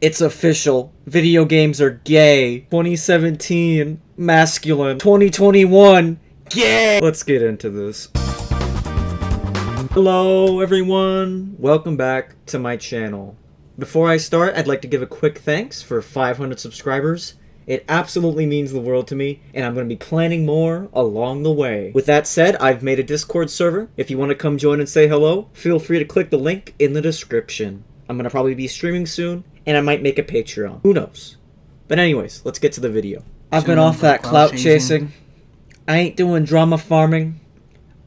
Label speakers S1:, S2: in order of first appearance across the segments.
S1: It's official. Video games are gay. 2017, masculine. 2021, gay! Let's get into this. Hello everyone, welcome back to my channel. Before I start, I'd like to give a quick thanks for 500 subscribers. It absolutely means the world to me, and I'm going to be planning more along the way. With that said, I've made a Discord server. If you want to come join and say hello, feel free to click the link in the description. I'm going to probably be streaming soon, and I might make a Patreon. Who knows? But anyways, let's get to the video. I've been off that clout chasing. I ain't doing drama farming.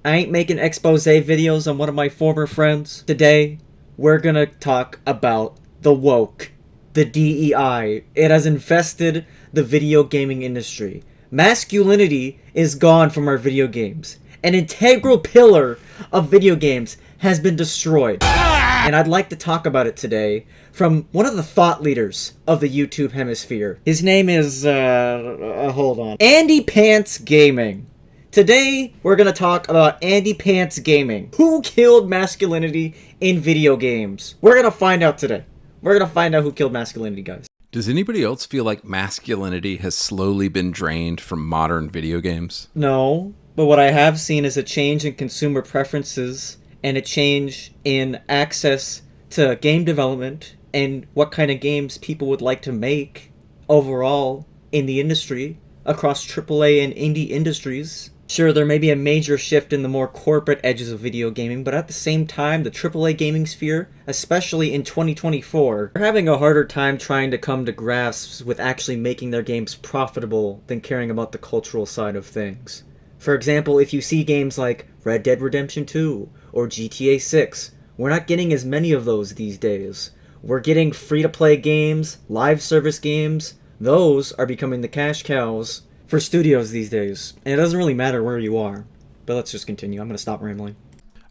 S1: I ain't making expose videos on one of my former friends. Today, we're gonna talk about the woke. The DEI. It has infested the video gaming industry. Masculinity is gone from our video games. An integral pillar of video games has been destroyed. And I'd like to talk about it today from one of the thought leaders of the YouTube hemisphere. His name is, hold on. Andy Pants Gaming. Today, we're gonna talk about Andy Pants Gaming. Who killed masculinity in video games? We're gonna find out today. We're gonna find out who killed masculinity, guys.
S2: Does anybody else feel like masculinity has slowly been drained from modern video games?
S1: No, but what I have seen is a change in consumer preferences and a change in access to game development and what kind of games people would like to make overall in the industry across AAA and indie industries. Sure, there may be a major shift in the more corporate edges of video gaming, but at the same time, the AAA gaming sphere, especially in 2024, are having a harder time trying to come to grasps with actually making their games profitable than caring about the cultural side of things. For example, if you see games like Red Dead Redemption 2 or GTA 6, we're not getting as many of those these days. We're getting free-to-play games, live service games. Those are becoming the cash cows for studios these days. And it doesn't really matter where you are. But let's just continue. I'm going to stop rambling.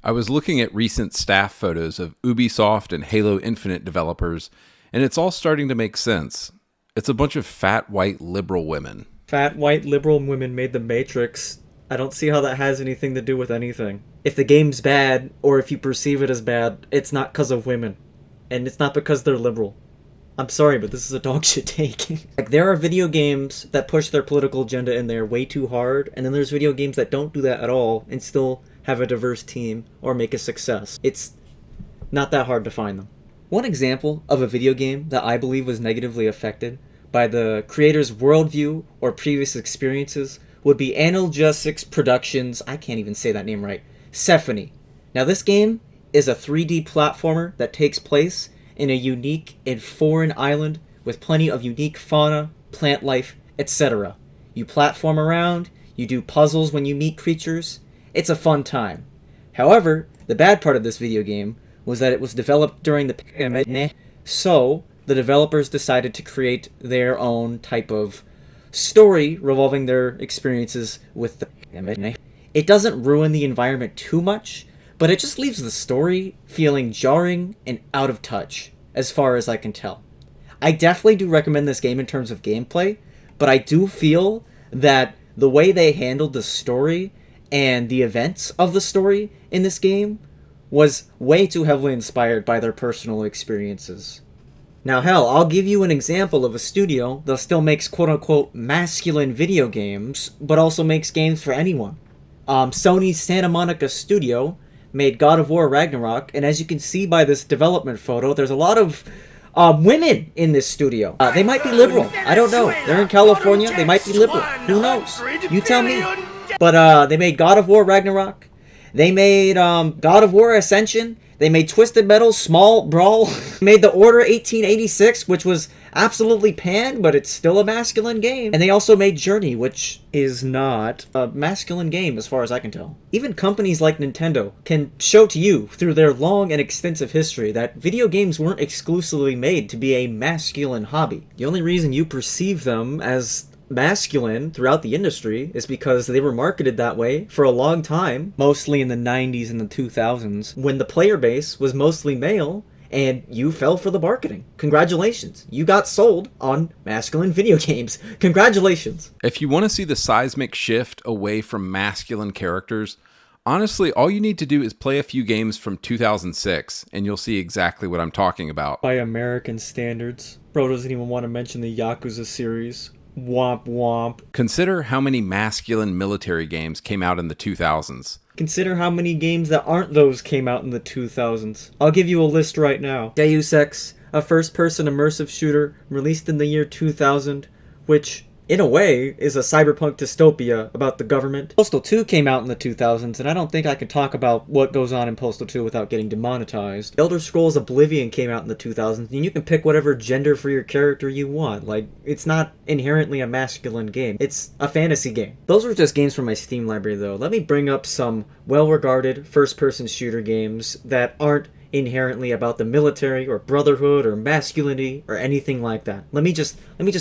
S2: I was looking at recent staff photos of Ubisoft and Halo Infinite developers, and it's all starting to make sense. It's a bunch of fat, white, liberal women.
S1: Fat, white, liberal women made the Matrix. I don't see how that has anything to do with anything. If the game's bad, or if you perceive it as bad, it's not because of women. And it's not because they're liberal. I'm sorry, but this is a dog shit take. Like, there are video games that push their political agenda in there way too hard, and then there's video games that don't do that at all and still have a diverse team or make a success. It's not that hard to find them. One example of a video game that I believe was negatively affected by the creator's worldview or previous experiences would be Analgesics Productions, I can't even say that name right, Symphony. Now, this game is a 3D platformer that takes place in a unique and foreign island with plenty of unique fauna, plant life, etc. You platform around, you do puzzles when you meet creatures. It's a fun time. However, the bad part of this video game was that it was developed during the pandemic, so the developers decided to create their own type of story revolving their experiences with the pandemic. It doesn't ruin the environment too much, but it just leaves the story feeling jarring and out of touch, as far as I can tell. I definitely do recommend this game in terms of gameplay, but I do feel that the way they handled the story and the events of the story in this game was way too heavily inspired by their personal experiences. Now hell, I'll give you an example of a studio that still makes quote-unquote masculine video games, but also makes games for anyone. Sony's Santa Monica studio made God of War Ragnarok, and as you can see by this development photo, there's a lot of women in this studio. They might be liberal. I don't know. They're in California. They might be liberal. Who knows? You tell me. But they made God of War Ragnarok. They made God of War Ascension. They made Twisted Metal Small Brawl. Made The Order 1886, which was absolutely panned, but it's still a masculine game. And they also made Journey, which is not a masculine game as far as I can tell. Even companies like Nintendo can show to you through their long and extensive history that video games weren't exclusively made to be a masculine hobby. The only reason you perceive them as masculine throughout the industry is because they were marketed that way for a long time, mostly in the 90s and the 2000s, when the player base was mostly male, and you fell for the marketing. Congratulations. You got sold on masculine video games. Congratulations.
S2: If you want to see the seismic shift away from masculine characters, Honestly, all you need to do is play a few games from 2006, and you'll see exactly what I'm talking about.
S1: By American standards. Bro doesn't even want to mention the Yakuza series. Womp womp.
S2: Consider how many masculine military games came out in the 2000s.
S1: Consider how many games that aren't those came out in the 2000s. I'll give you a list right now. Deus Ex, a first-person immersive shooter released in the year 2000, which, in a way, is a cyberpunk dystopia about the government. Postal 2 came out in the 2000s, and I don't think I can talk about what goes on in Postal 2 without getting demonetized. Elder Scrolls Oblivion came out in the 2000s, and you can pick whatever gender for your character you want. Like, it's not inherently a masculine game. It's a fantasy game. Those were just games from my Steam library, though. Let me bring up some well-regarded first-person shooter games that aren't inherently about the military or brotherhood or masculinity or anything like that. Let me just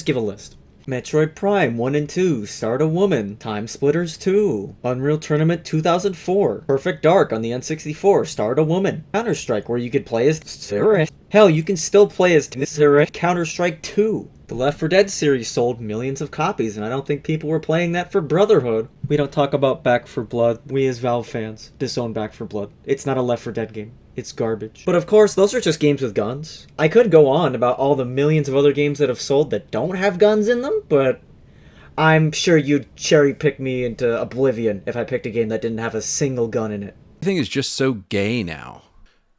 S1: give a list. Metroid Prime 1 and 2, Start a Woman, Time Splitters 2, Unreal Tournament 2004, Perfect Dark on the N64, Start a Woman, Counter-Strike where you could play as Sarah. Hell, you can still play as Sarah. Counter-Strike 2. The Left 4 Dead series sold millions of copies, and I don't think people were playing that for Brotherhood. We don't talk about Back 4 Blood. We as Valve fans disown Back 4 Blood. It's not a Left 4 Dead game. It's garbage. But of course, those are just games with guns. I could go on about all the millions of other games that have sold that don't have guns in them, but I'm sure you'd cherry pick me into oblivion if I picked a game that didn't have a single gun in it.
S2: Everything is just so gay now.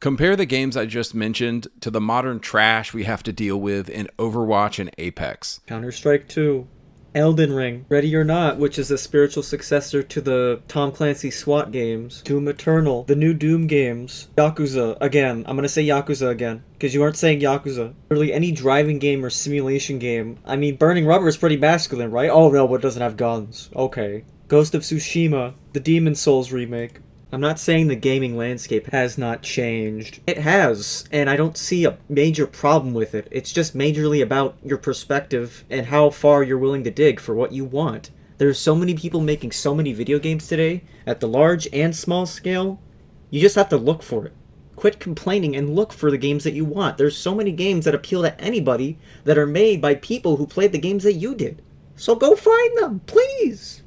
S2: Compare the games I just mentioned to the modern trash we have to deal with in Overwatch and Apex.
S1: Counter-Strike 2. Elden Ring, Ready or Not, which is a spiritual successor to the Tom Clancy SWAT games, Doom Eternal, the new Doom games, Yakuza, again, I'm gonna say Yakuza again, because you aren't saying Yakuza. Literally any driving game or simulation game. I mean, Burning Rubber is pretty masculine, right? Oh no, but it doesn't have guns. Okay. Ghost of Tsushima, the Demon Souls remake. I'm not saying the gaming landscape has not changed. It has, and I don't see a major problem with it. It's just majorly about your perspective and how far you're willing to dig for what you want. There's so many people making so many video games today, at the large and small scale, you just have to look for it. Quit complaining and look for the games that you want. There's so many games that appeal to anybody that are made by people who played the games that you did. So go find them, please!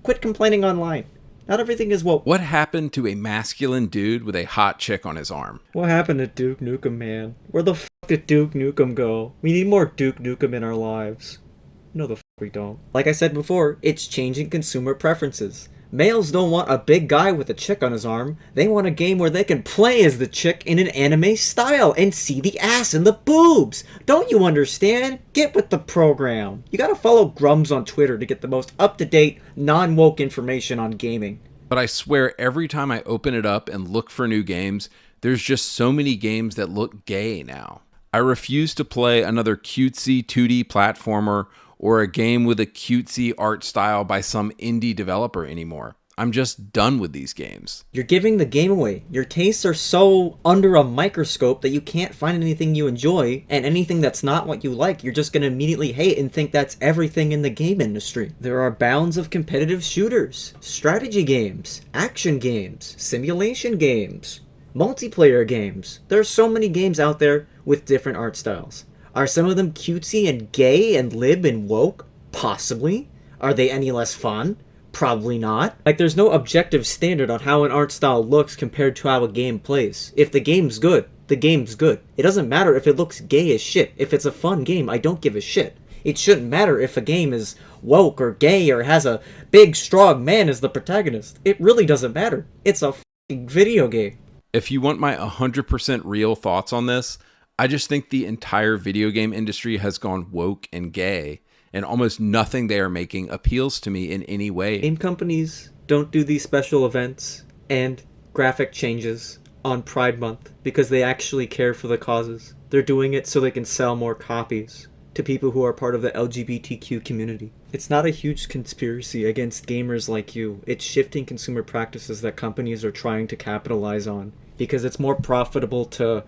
S1: Quit complaining online. Not everything is woke.
S2: What happened to a masculine dude with a hot chick on his arm?
S1: What happened to Duke Nukem, man? Where the fuck did Duke Nukem go? We need more Duke Nukem in our lives. No, the fuck we don't. Like I said before, it's changing consumer preferences. Males don't want a big guy with a chick on his arm. They want a game where they can play as the chick in an anime style and see the ass and the boobs. Don't you understand? Get with the program. You gotta follow Grums on Twitter to get the most up-to-date, non-woke information on gaming.
S2: But I swear every time I open it up and look for new games, there's just so many games that look gay now. I refuse to play another cutesy 2D platformer or a game with a cutesy art style by some indie developer anymore. I'm just done with these games.
S1: You're giving the game away. Your tastes are so under a microscope that you can't find anything you enjoy, and anything that's not what you like, you're just going to immediately hate and think that's everything in the game industry. There are bounds of competitive shooters, strategy games, action games, simulation games, multiplayer games. There are so many games out there with different art styles. Are some of them cutesy and gay and lib and woke? Possibly. Are they any less fun? Probably not. Like, there's no objective standard on how an art style looks compared to how a game plays. If the game's good, the game's good. It doesn't matter if it looks gay as shit. If it's a fun game, I don't give a shit. It shouldn't matter if a game is woke or gay or has a big, strong man as the protagonist. It really doesn't matter. It's a fucking video game.
S2: If you want my 100% real thoughts on this, I just think the entire video game industry has gone woke and gay, and almost nothing they are making appeals to me in any way.
S1: Game companies don't do these special events and graphic changes on Pride Month because they actually care for the causes. They're doing it so they can sell more copies to people who are part of the LGBTQ community. It's not a huge conspiracy against gamers like you. It's shifting consumer practices that companies are trying to capitalize on because it's more profitable to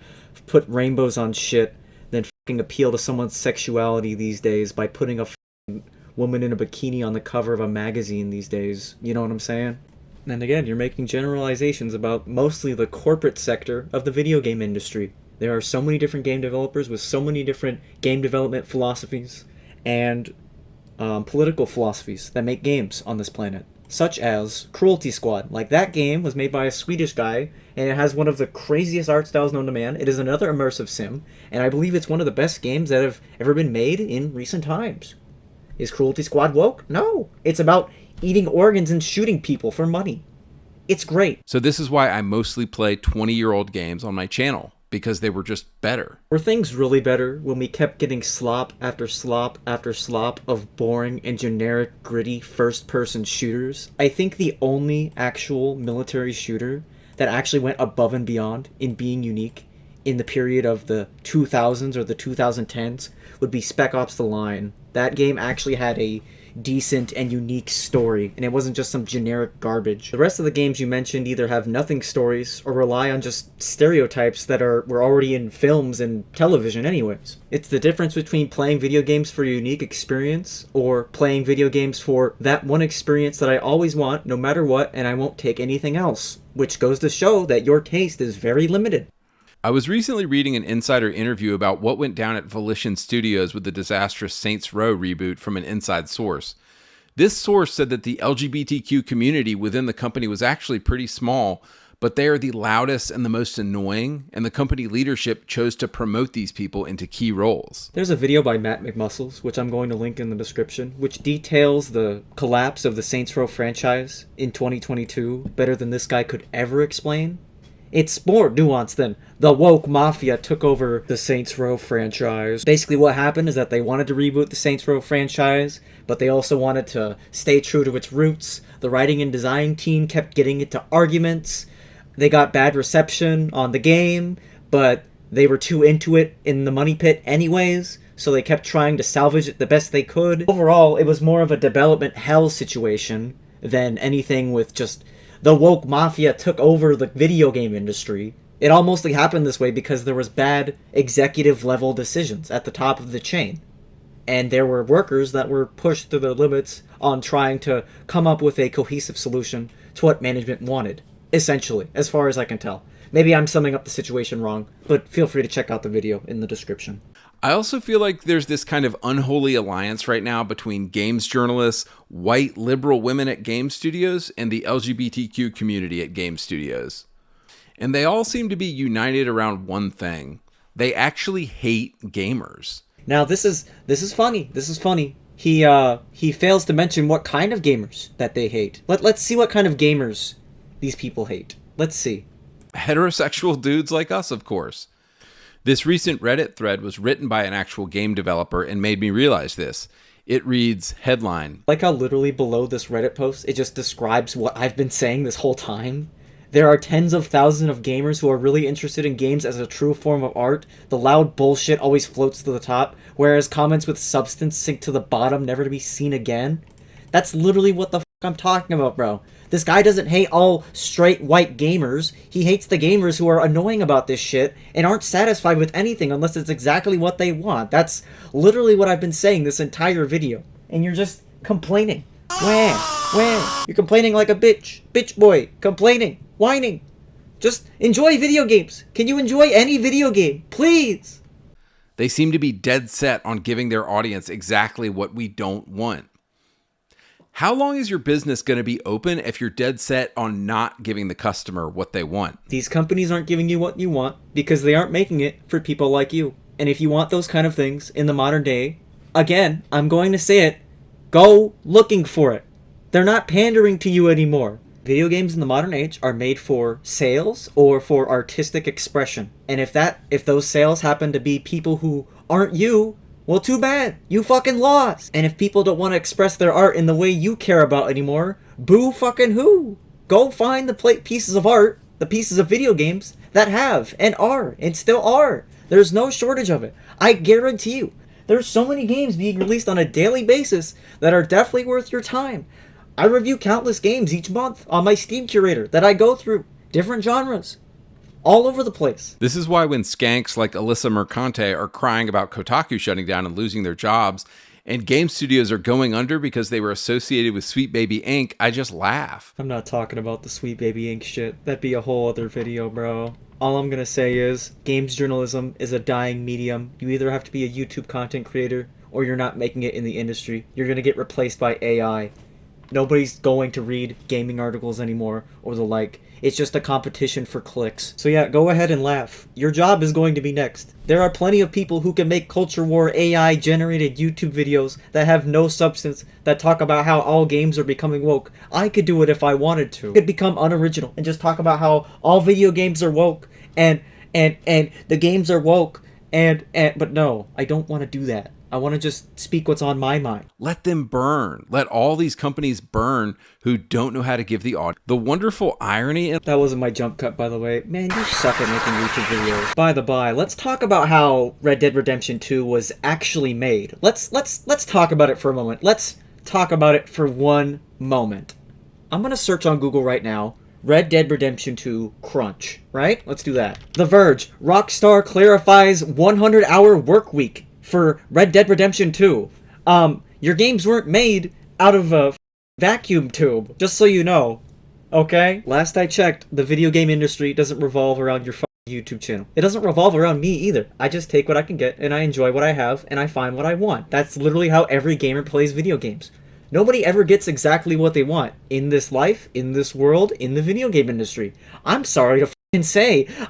S1: put rainbows on shit than fucking appeal to someone's sexuality these days by putting a woman in a bikini on the cover of a magazine these days. You know what I'm saying? And again, you're making generalizations about mostly the corporate sector of the video game industry. There are so many different game developers with so many different game development philosophies and political philosophies that make games on this planet. such as Cruelty Squad. Like, that game was made by a Swedish guy, and it has one of the craziest art styles known to man. It is another immersive sim, and I believe it's one of the best games that have ever been made in recent times. Is Cruelty Squad woke? No. It's about eating organs and shooting people for money. It's great.
S2: So this is why I mostly play 20-year-old games on my channel, because they were just better.
S1: Were things really better when we kept getting slop after slop after slop of boring and generic gritty first-person shooters? I think the only actual military shooter that actually went above and beyond in being unique in the period of the 2000s or the 2010s would be Spec Ops: The Line. That game actually had a decent and unique story, and it wasn't just some generic garbage. The rest of the games you mentioned either have nothing stories or rely on just stereotypes that were already in films and television anyways. It's the difference between playing video games for a unique experience or playing video games for that one experience that I always want no matter what, and I won't take anything else, which goes to show that your taste is very limited.
S2: I was recently reading an insider interview about what went down at Volition Studios with the disastrous Saints Row reboot from an inside source. This source said that the LGBTQ community within the company was actually pretty small, but they are the loudest and the most annoying, and the company leadership chose to promote these people into key roles.
S1: There's a video by Mccmuscles, which I'm going to link in the description, which details the collapse of the Saints Row franchise in 2022 better than this guy could ever explain. It's more nuanced than the woke mafia took over the Saints Row franchise. Basically what happened is that they wanted to reboot the Saints Row franchise, but they also wanted to stay true to its roots. The writing and design team kept getting into arguments. They got bad reception on the game, but they were too into it in the money pit anyways, so they kept trying to salvage it the best they could. Overall, it was more of a development hell situation than anything with just the woke mafia took over the video game industry. It all mostly happened this way because there was bad executive level decisions at the top of the chain. And there were workers that were pushed to their limits on trying to come up with a cohesive solution to what management wanted. Essentially, as far as I can tell. Maybe I'm summing up the situation wrong, but feel free to check out the video in the description.
S2: I also feel like there's this kind of unholy alliance right now between games journalists, white liberal women at game studios, and the LGBTQ community at game studios. And they all seem to be united around one thing. They actually hate gamers.
S1: Now this is funny. This is funny. He fails to mention what kind of gamers that they hate. Let's see what kind of gamers these people hate. Let's see.
S2: Heterosexual dudes like us, of course. This recent Reddit thread was written by an actual game developer and made me realize this. It reads, headline.
S1: Like how literally below this Reddit post, it just describes what I've been saying this whole time. There are tens of thousands of gamers who are really interested in games as a true form of art. The loud bullshit always floats to the top, whereas comments with substance sink to the bottom, never to be seen again. That's literally what the f*** I'm talking about, bro. This guy doesn't hate all straight white gamers. He hates the gamers who are annoying about this shit and aren't satisfied with anything unless it's exactly what they want. That's literally what I've been saying this entire video. And you're just complaining. Wah. You're complaining like a bitch. Bitch boy. Complaining. Whining. Just enjoy video games. Can you enjoy any video game? Please.
S2: They seem to be dead set on giving their audience exactly what we don't want. How long is your business going to be open if you're dead set on not giving the customer what they want?
S1: These companies aren't giving you what you want because they aren't making it for people like you. And if you want those kind of things in the modern day, again, I'm going to say it, go looking for it. They're not pandering to you anymore. Video games in the modern age are made for sales or for artistic expression. And if those sales happen to be people who aren't you, well, too bad. You fucking lost. And if people don't want to express their art in the way you care about anymore, boo fucking who? Go find the pieces of art, the pieces of video games that have and are and still are. There's no shortage of it. I guarantee you. There's so many games being released on a daily basis that are definitely worth your time. I review countless games each month on my Steam curator that I go through. Different genres. All over the place.
S2: This is why when skanks like Alyssa Mercante are crying about Kotaku shutting down and losing their jobs, and game studios are going under because they were associated with Sweet Baby Inc., I just laugh.
S1: I'm not talking about the Sweet Baby Inc. shit. That'd be a whole other video, bro. All I'm gonna say is, games journalism is a dying medium. You either have to be a YouTube content creator, or you're not making it in the industry. You're gonna get replaced by AI. Nobody's going to read gaming articles anymore or the like. It's just a competition for clicks. So yeah, go ahead and laugh. Your job is going to be next. There are plenty of people who can make culture war AI generated YouTube videos that have no substance, that talk about how all games are becoming woke. I could do it if I wanted to. I could become unoriginal and just talk about how all video games are woke and the games are woke but no, I don't want to do that. I want to just speak what's on my mind.
S2: Let them burn. Let all these companies burn who don't know how to give the audience. The wonderful irony.
S1: That wasn't my jump cut, by the way. Man, you suck at making YouTube videos. By the by, let's talk about how Red Dead Redemption 2 was actually made. Let's talk about it for a moment. Let's talk about it for one moment. I'm gonna search on Google right now. Red Dead Redemption 2 crunch, right? Let's do that. The Verge. Rockstar clarifies 100-hour work week for Red Dead Redemption 2. Your games weren't made out of a vacuum tube, just so you know. Okay? Last I checked, the video game industry doesn't revolve around your YouTube channel. It doesn't revolve around me either. I just take what I can get, and I enjoy what I have, and I find what I want. That's literally how every gamer plays video games. Nobody ever gets exactly what they want in this life, in this world, in the video game industry. I'm sorry to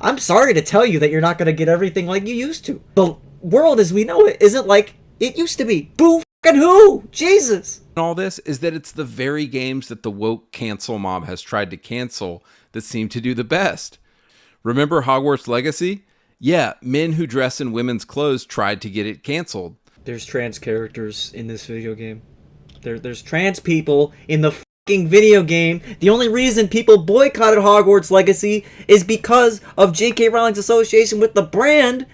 S1: I'm sorry to tell you that you're not going to get everything like you used to. The world as we know it isn't like it used to be. Boo fucking who? Jesus.
S2: All this is that it's the very games that the woke cancel mob has tried to cancel that seem to do the best. Remember Hogwarts Legacy? Yeah, men who dress in women's clothes tried to get it canceled.
S1: There's trans characters in this video game. There's trans people in the fucking video game. The only reason people boycotted Hogwarts Legacy is because of J.K. Rowling's association with the brand.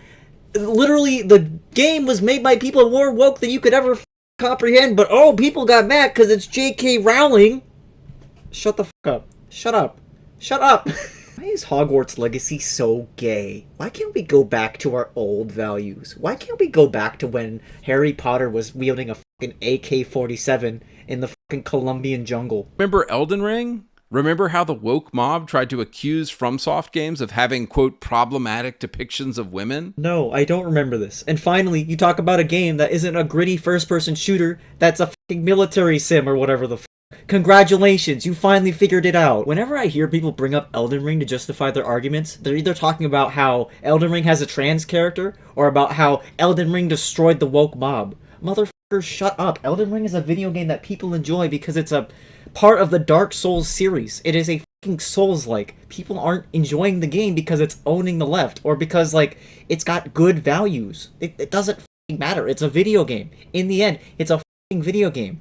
S1: Literally, the game was made by people more woke than you could ever comprehend, but oh, people got mad because it's J.K. Rowling. Shut the fuck up. Shut up. Shut up. Why is Hogwarts Legacy so gay? Why can't we go back to our old values? Why can't we go back to when Harry Potter was wielding a fucking AK-47 in the fucking Colombian jungle?
S2: Remember Elden Ring? Remember how the woke mob tried to accuse FromSoft games of having, quote, problematic depictions of women?
S1: No, I don't remember this. And finally, you talk about a game that isn't a gritty first-person shooter, that's a fucking military sim or whatever the fuck. Congratulations, you finally figured it out. Whenever I hear people bring up Elden Ring to justify their arguments, they're either talking about how Elden Ring has a trans character, or about how Elden Ring destroyed the woke mob. Motherfucker, shut up. Elden Ring is a video game that people enjoy because it's a part of the Dark Souls series. It is a fucking Souls-like. People aren't enjoying the game because it's owning the left, or because, like, it's got good values. It doesn't fucking matter. It's a video game. In the end, it's a fucking video game.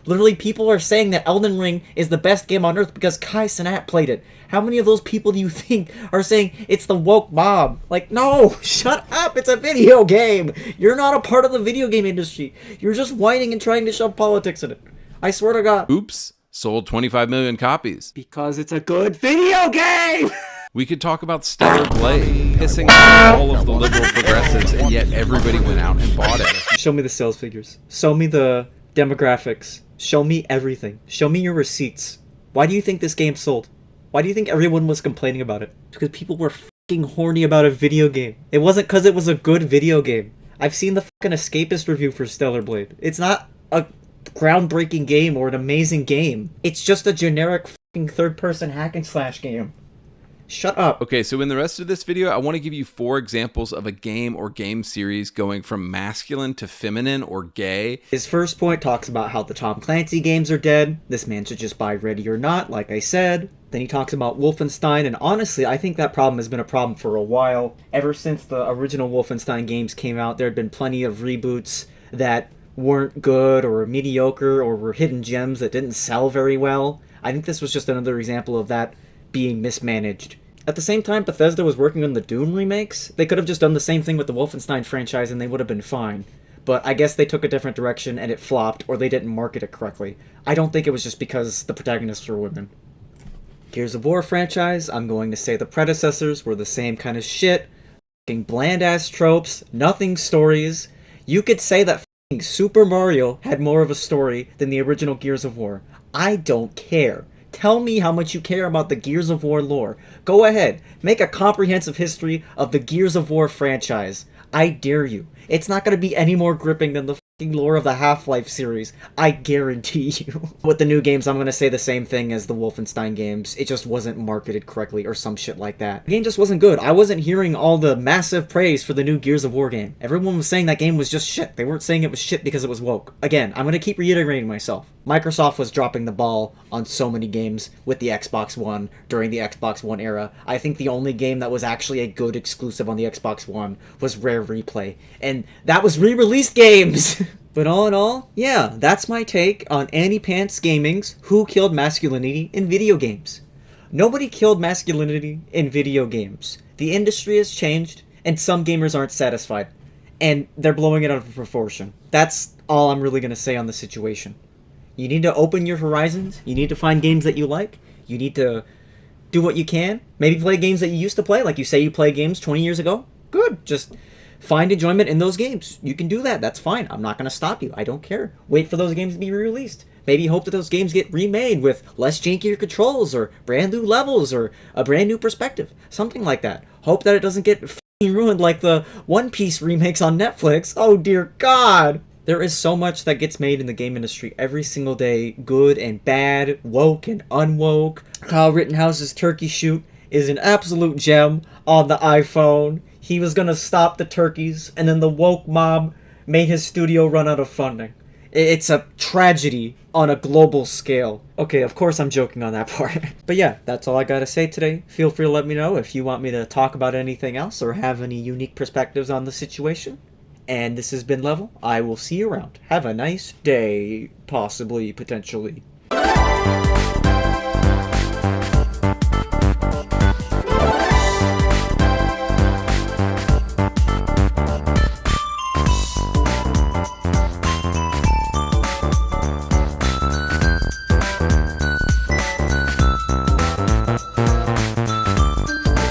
S1: Literally, people are saying that Elden Ring is the best game on earth because Kai Cenat played it. How many of those people do you think are saying it's the woke mob? Like, no, shut up, it's a video game. You're not a part of the video game industry. You're just whining and trying to shove politics in it. I swear to God.
S2: Oops, sold 25 million copies.
S1: Because it's a good video game!
S2: We could talk about Stellar Blade, pissing off all of the liberal progressives, and yet everybody went out and bought it.
S1: Show me the sales figures. Show me the demographics. Show me everything. Show me your receipts. Why do you think this game sold? Why do you think everyone was complaining about it? Because people were fucking horny about a video game. It wasn't because it was a good video game. I've seen the fucking Escapist review for Stellar Blade. It's not a groundbreaking game or an amazing game. It's just a generic fucking third-person hack and slash game. Shut up.
S2: Okay, so in the rest of this video, I want to give you 4 examples of a game or game series going from masculine to feminine or gay.
S1: His first point talks about how the Tom Clancy games are dead. This man should just buy Ready or Not, like I said. Then he talks about Wolfenstein, and honestly, I think that problem has been a problem for a while. Ever since the original Wolfenstein games came out, there had been plenty of reboots that weren't good or mediocre or were hidden gems that didn't sell very well. I think this was just another example of that being mismanaged. At the same time, Bethesda was working on the Doom remakes. They could have just done the same thing with the Wolfenstein franchise and they would have been fine. But I guess they took a different direction and it flopped, or they didn't market it correctly. I don't think it was just because the protagonists were women. Gears of War franchise, I'm going to say the predecessors were the same kind of shit. Fucking bland-ass tropes, nothing stories. You could say that fucking Super Mario had more of a story than the original Gears of War. I don't care. Tell me how much you care about the Gears of War lore. Go ahead, make a comprehensive history of the Gears of War franchise. I dare you. It's not going to be any more gripping than the lore of the Half-Life series. I guarantee you. With the new games, I'm gonna say the same thing as the Wolfenstein games. It just wasn't marketed correctly or some shit like that. The game just wasn't good. I wasn't hearing all the massive praise for the new Gears of War game. Everyone was saying that game was just shit. They weren't saying it was shit because it was woke. Again, I'm gonna keep reiterating myself. Microsoft was dropping the ball on so many games with the Xbox One during the Xbox One era. I think the only game that was actually a good exclusive on the Xbox One was Rare Replay. And that was re-released games! But all in all, yeah, that's my take on Annie Pants Gaming's Who Killed Masculinity in Video Games. Nobody killed masculinity in video games. The industry has changed, and some gamers aren't satisfied. And they're blowing it out of proportion. That's all I'm really gonna say on the situation. You need to open your horizons. You need to find games that you like. You need to do what you can. Maybe play games that you used to play. Like you say you played games 20 years ago. Good. Just find enjoyment in those games. You can do that. That's fine. I'm not going to stop you. I don't care. Wait for those games to be re-released. Maybe hope that those games get remade with less jankier controls or brand new levels or a brand new perspective. Something like that. Hope that it doesn't get f***ing ruined like the One Piece remakes on Netflix. Oh dear God. There is so much that gets made in the game industry every single day, good and bad, woke and unwoke. Kyle Rittenhouse's turkey shoot is an absolute gem on the iPhone. He was gonna stop the turkeys, and then the woke mob made his studio run out of funding. It's a tragedy on a global scale. Okay, of course I'm joking on that part. But yeah, that's all I gotta say today. Feel free to let me know if you want me to talk about anything else or have any unique perspectives on the situation. And this has been Level. I will see you around. Have a nice day, possibly, potentially.